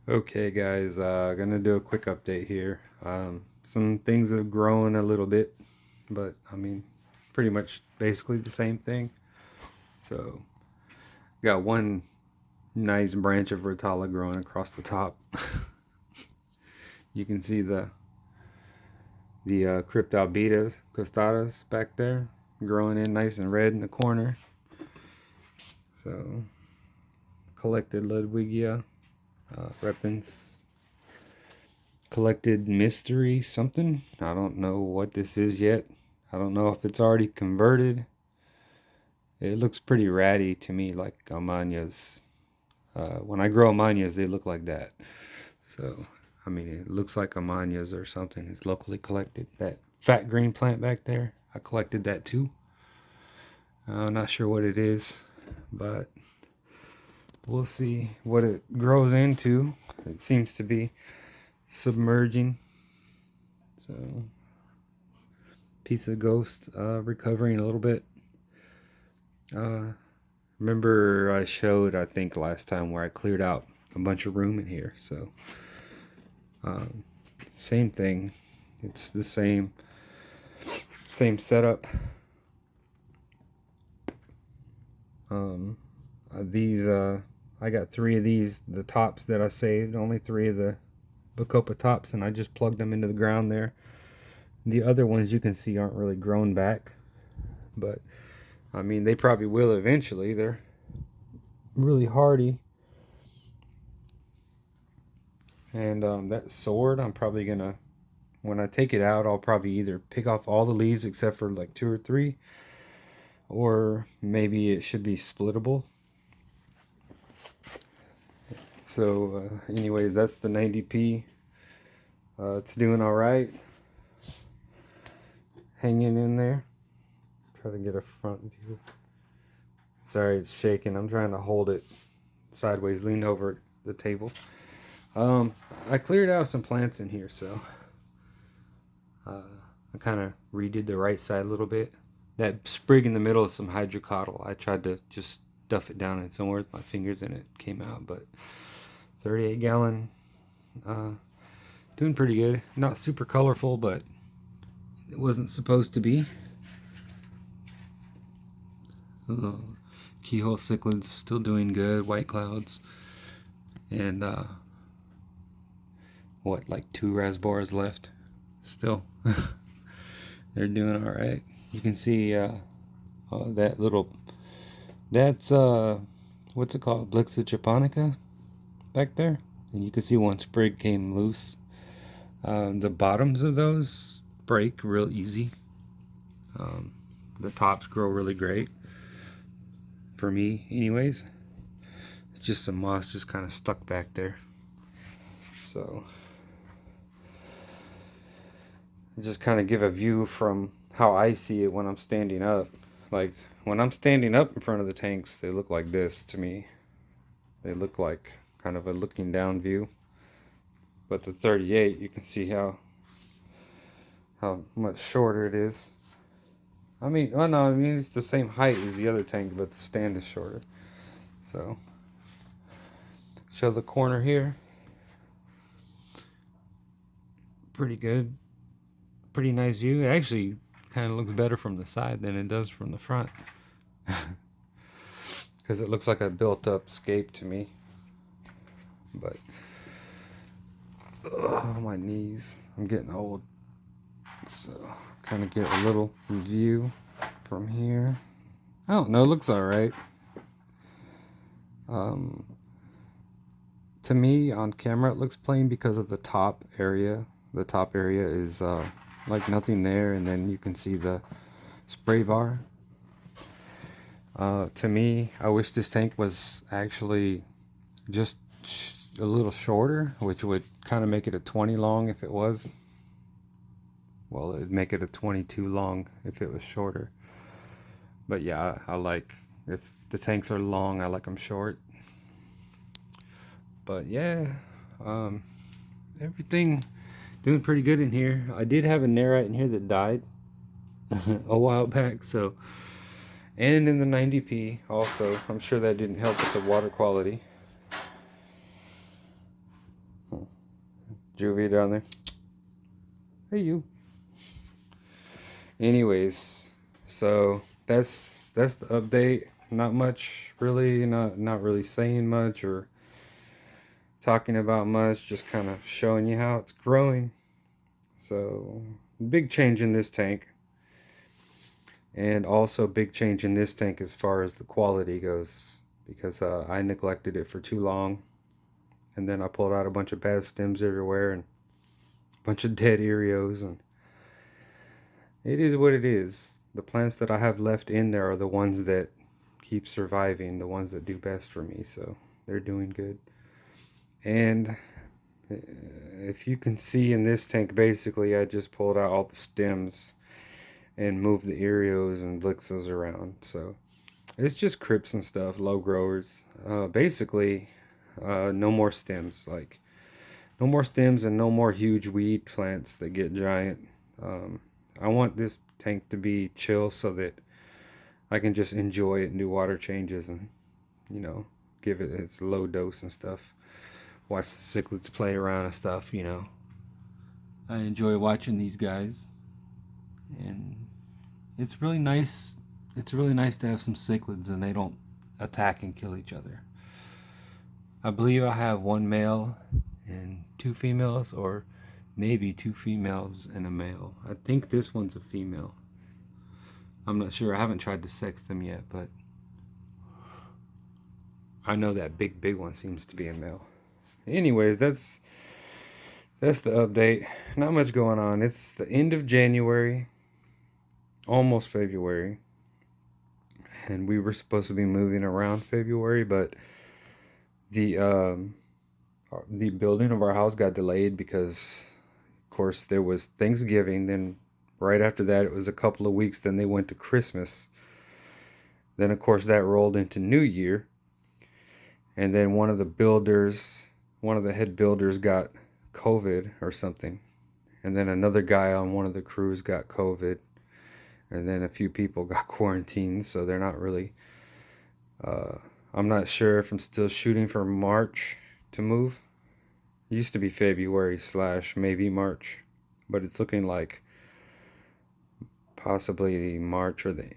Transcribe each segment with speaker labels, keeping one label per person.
Speaker 1: Okay guys, gonna do a quick update here. Some things have grown a little bit, but I mean, pretty much basically the same thing. So, got one nice branch of Rotala growing across the top. You can see the Cryptobeta costadas back there growing in nice and red in the corner. So, collected Ludwigia, repens, collected mystery something. I don't know what this is yet. I don't know if it's already converted. It looks pretty ratty to me, like Amanias. When I grow Amanias, they look like that. So, I mean, it looks like Amanias or something. It's locally collected. That fat green plant back there, I collected that too. I'm not sure what it is, but we'll see what it grows into. It seems to be submerging. So, piece of ghost recovering a little bit. Remember I showed, I think last time, where I cleared out a bunch of room in here. So same thing. It's the same setup. These I got 3 of these, the tops that I saved, only 3 of the Bacopa tops, and I just plugged them into the ground there. The other ones you can see aren't really grown back, but I mean they probably will eventually. They're really hardy. And that sword, I'm probably gonna, when I take it out, I'll probably either pick off all the leaves except for like 2 or 3, or maybe it should be splittable. So anyways, that's the 90p. It's doing all right, hanging in there. Try to get a front view. Sorry, it's shaking. I'm trying to hold it sideways, lean over the table. I cleared out some plants in here, so I kind of redid the right side a little bit. That sprig in the middle is some hydrocotyle. I tried to just stuff it down in somewhere with my fingers and it came out, but 38 gallon, doing pretty good. Not super colorful, but it wasn't supposed to be. Keyhole cichlids still doing good. White clouds, and what, like 2 rasboras left still. They're doing all right. You can see that little, that's what's it called, Blixa japonica back there, and you can see one sprig came loose. The bottoms of those break real easy. The tops grow really great for me anyways. It's just some moss just kind of stuck back there. So just kind of give a view from how I see it when I'm standing up. Like when I'm standing up in front of the tanks, they look like this to me. They look like kind of a looking down view. But the 38, you can see how much shorter it is. I mean, oh no, I mean it's the same height as the other tank, but the stand is shorter. So, show the corner here. Pretty good. Pretty nice view. It actually kind of looks better from the side than it does from the front. Because it looks like a built up scape to me. But, oh, my knees. I'm getting old. So, kind of get a little view from here. I don't know, it looks alright. To me, on camera, it looks plain because of the top area. The top area is like nothing there, and then you can see the spray bar. To me, I wish this tank was actually just a little shorter, which would kind of make it a 20 long if it was. Well, it'd make it a 22 long if it was shorter. But yeah, I like, if the tanks are long, I like them short. But yeah, everything doing pretty good in here. I did have a Nerite in here that died a while back, so, and in the 90p also. I'm sure that didn't help with the water quality. Juvia down there. Hey, you. Anyways, so that's the update. Not much really, not really saying much or talking about much, just kind of showing you how it's growing. So, big change in this tank. And also big change in this tank as far as the quality goes, because I neglected it for too long. And then I pulled out a bunch of bad stems everywhere and a bunch of dead Erios, and it is what it is. The plants that I have left in there are the ones that keep surviving, the ones that do best for me, so they're doing good. And if you can see in this tank, basically I just pulled out all the stems and moved the Erios and Blixos around. So it's just crypts and stuff, low growers. Basically, no more stems. Like, no more stems and no more huge weed plants that get giant. I want this tank to be chill so that I can just enjoy it and do water changes and, you know, give it its low dose and stuff. Watch the cichlids play around and stuff, you know. I enjoy watching these guys. And it's really nice. It's really nice to have some cichlids and they don't attack and kill each other. I believe I have one male and two females, or maybe two females and a male. I think this one's a female. I'm not sure. I haven't tried to sex them yet, but I know that big one seems to be a male. Anyways, that's the update. Not much going on. It's the end of January, almost February, and we were supposed to be moving around February, but the building of our house got delayed because, of course, there was Thanksgiving. Then right after that, it was a couple of weeks. Then they went to Christmas. Then, of course, that rolled into New Year. And then one of the head builders got COVID or something. And then another guy on one of the crews got COVID. And then a few people got quarantined. So they're not really... I'm not sure if I'm still shooting for March to move. It used to be February / maybe March. But it's looking like possibly March, or I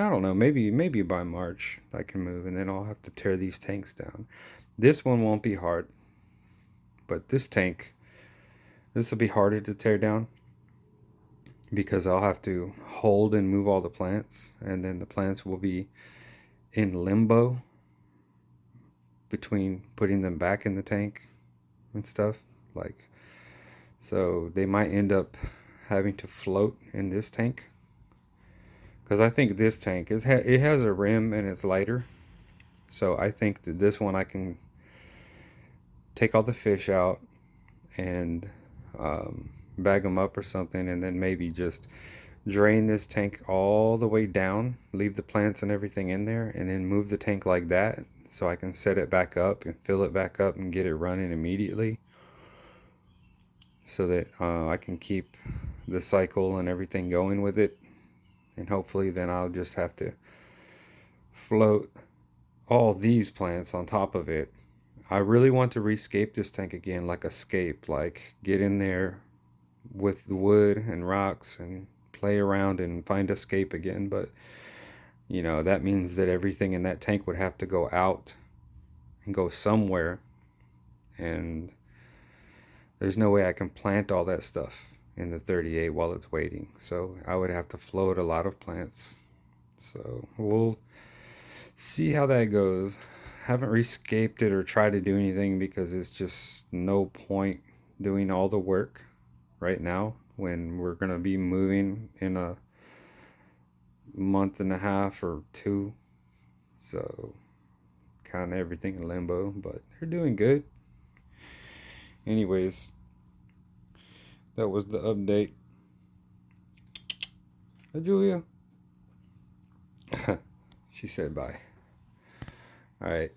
Speaker 1: don't know, maybe by March I can move, and then I'll have to tear these tanks down. This one won't be hard, but this will be harder to tear down because I'll have to hold and move all the plants, and then the plants will be in limbo between putting them back in the tank and stuff. Like, so they might end up having to float in this tank, because I think this tank it has a rim and it's lighter, so I think that this one I can take all the fish out and bag them up or something, and then maybe just drain this tank all the way down, leave the plants and everything in there, and then move the tank like that so I can set it back up and fill it back up and get it running immediately, so that I can keep the cycle and everything going with it. And hopefully then I'll just have to float all these plants on top of it. I really want to rescape this tank again, like a scape, like get in there with the wood and rocks and play around and find a scape again. But, you know, that means that everything in that tank would have to go out and go somewhere. And there's no way I can plant all that stuff in the 38 while it's waiting. So I would have to float a lot of plants. So we'll see how that goes. Haven't rescaped it or tried to do anything because it's just no point doing all the work right now when we're going to be moving in a month and a half or two. So kind of everything in limbo, but they're doing good. Anyways, that was the update. Hey, Julia. She said bye. All right.